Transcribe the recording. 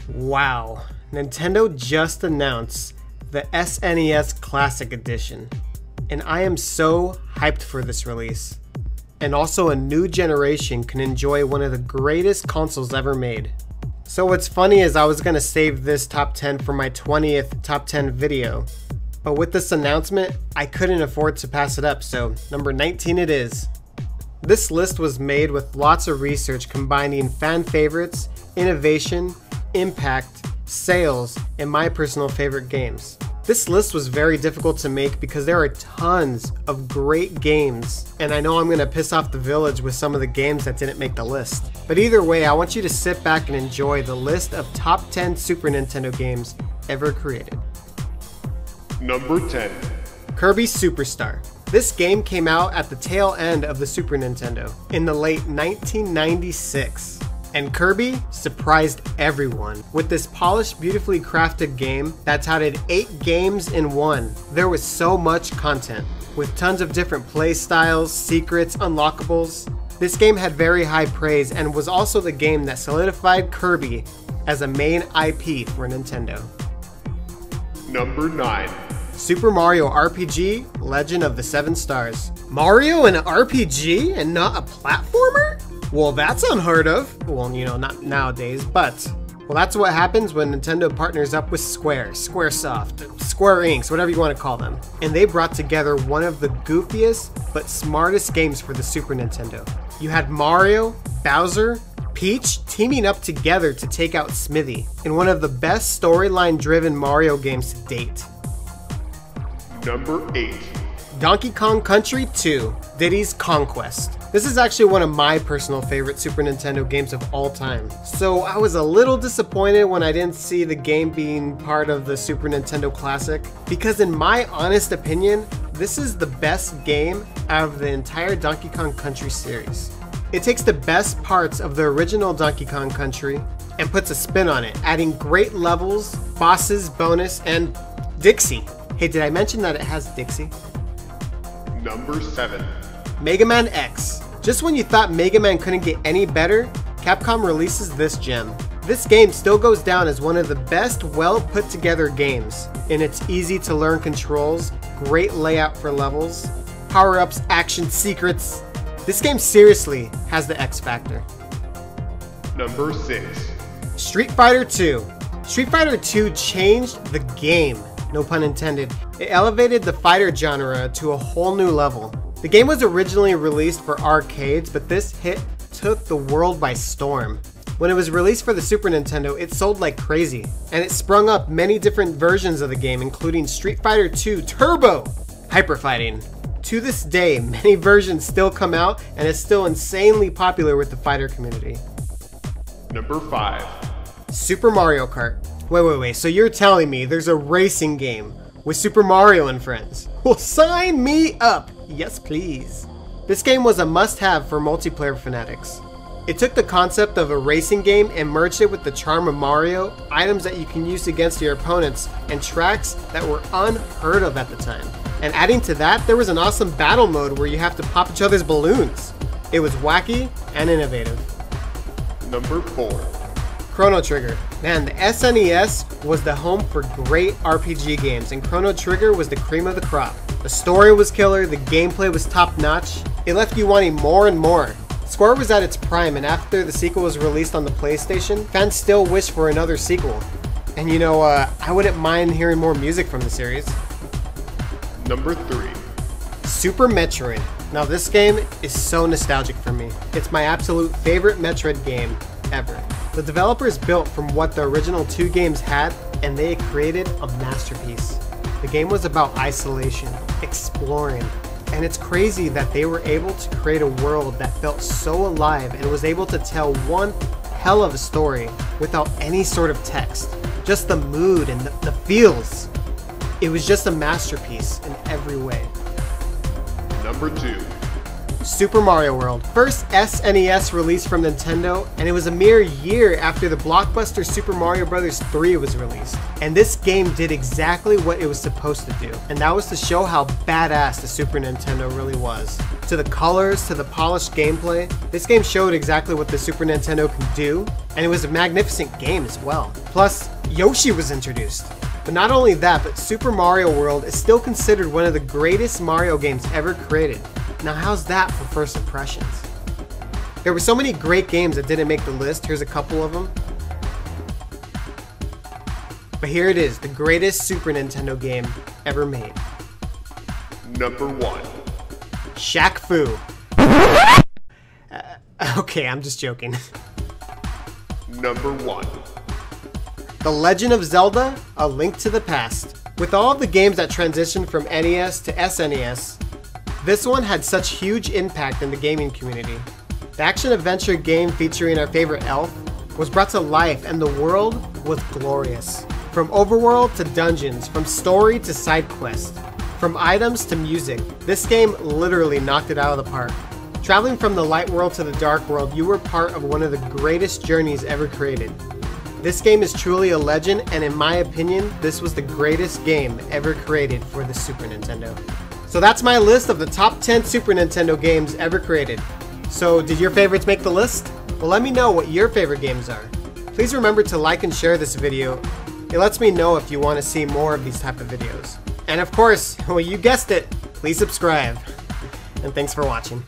Wow, Nintendo just announced the SNES Classic Edition, and I am so hyped for this release. And also a new generation can enjoy one of the greatest consoles ever made. So what's funny is I was going to save this top 10 for my 20th top 10 video, but with this announcement, I couldn't afford to pass it up, so number 19 it is. This list was made with lots of research combining fan favorites, innovation, impact, sales, and my personal favorite games. This list was very difficult to make because there are tons of great games, and I know I'm going to piss off the village with some of the games that didn't make the list. But either way, I want you to sit back and enjoy the list of top 10 Super Nintendo games ever created. Number 10. Kirby Superstar. This game came out at the tail end of the Super Nintendo in the late 1996. And Kirby surprised everyone with this polished, beautifully crafted game that touted 8 games in one. There was so much content, with tons of different play styles, secrets, unlockables. This game had very high praise and was also the game that solidified Kirby as a main IP for Nintendo. Number 9. Super Mario RPG, Legend of the Seven Stars. Mario in an RPG and not a platformer? Well, that's unheard of. Well, you know, not nowadays, but well, that's what happens when Nintendo partners up with Squaresoft, Square Inc., whatever you want to call them. And they brought together one of the goofiest but smartest games for the Super Nintendo. You had Mario, Bowser, Peach teaming up together to take out Smithy in one of the best storyline-driven Mario games to date. Number 8. Donkey Kong Country 2, Diddys Conquest. This is actually one of my personal favorite Super Nintendo games of all time. So I was a little disappointed when I didn't see the game being part of the Super Nintendo Classic, because in my honest opinion, this is the best game out of the entire Donkey Kong Country series. It takes the best parts of the original Donkey Kong Country and puts a spin on it, adding great levels, bosses, bonus, and Dixie. Hey, did I mention that it has Dixie? Number 7. Mega Man X. Just when you thought Mega Man couldn't get any better, Capcom releases this gem. This game still goes down as one of the best well put together games in its easy to learn controls, great layout for levels, power-ups, action, secrets. This game seriously has the X factor. Number 6. Street Fighter 2. Street Fighter 2 changed the game, no pun intended. It elevated the fighter genre to a whole new level. The game was originally released for arcades, but this hit took the world by storm. When it was released for the Super Nintendo, it sold like crazy, and it sprung up many different versions of the game, including Street Fighter 2 Turbo Hyper Fighting. To this day, many versions still come out, and it's still insanely popular with the fighter community. Number 5. Super Mario Kart. Wait, so you're telling me there's a racing game with Super Mario and friends? Well, sign me up! Yes, please. This game was a must-have for multiplayer fanatics. It took the concept of a racing game and merged it with the charm of Mario, items that you can use against your opponents, and tracks that were unheard of at the time. And adding to that, there was an awesome battle mode where you have to pop each other's balloons. It was wacky and innovative. Number 4. Chrono Trigger. Man, the SNES was the home for great RPG games, and Chrono Trigger was the cream of the crop. The story was killer, the gameplay was top-notch. It left you wanting more and more. Square was at its prime, and after the sequel was released on the PlayStation, fans still wished for another sequel. And you know, I wouldn't mind hearing more music from the series. Number 3. Super Metroid. Now this game is so nostalgic for me. It's my absolute favorite Metroid game ever. The developers built from what the original 2 games had, and they created a masterpiece. The game was about isolation, exploring, and it's crazy that they were able to create a world that felt so alive and was able to tell one hell of a story without any sort of text. Just the mood and the feels. It was just a masterpiece in every way. Number 2. Super Mario World. First SNES release from Nintendo, and it was a mere year after the blockbuster Super Mario Bros. 3 was released. And this game did exactly what it was supposed to do, and that was to show how badass the Super Nintendo really was. To the colors, to the polished gameplay, this game showed exactly what the Super Nintendo can do, and it was a magnificent game as well. Plus, Yoshi was introduced. But not only that, but Super Mario World is still considered one of the greatest Mario games ever created. Now how's that for first impressions? There were so many great games that didn't make the list. Here's a couple of them. But here it is, the greatest Super Nintendo game ever made. Number 1. Shaq Fu. Okay, I'm just joking. Number 1. The Legend of Zelda, A Link to the Past. With all of the games that transitioned from NES to SNES, this one had such huge impact in the gaming community. The action-adventure game featuring our favorite elf was brought to life, and the world was glorious. From overworld to dungeons, from story to side quest, from items to music, this game literally knocked it out of the park. Traveling from the light world to the dark world, you were part of one of the greatest journeys ever created. This game is truly a legend, and in my opinion, this was the greatest game ever created for the Super Nintendo. So that's my list of the top 10 Super Nintendo games ever created. So did your favorites make the list? Well, let me know what your favorite games are. Please remember to like and share this video. It lets me know if you want to see more of these type of videos. And of course, well, you guessed it, please subscribe. And thanks for watching.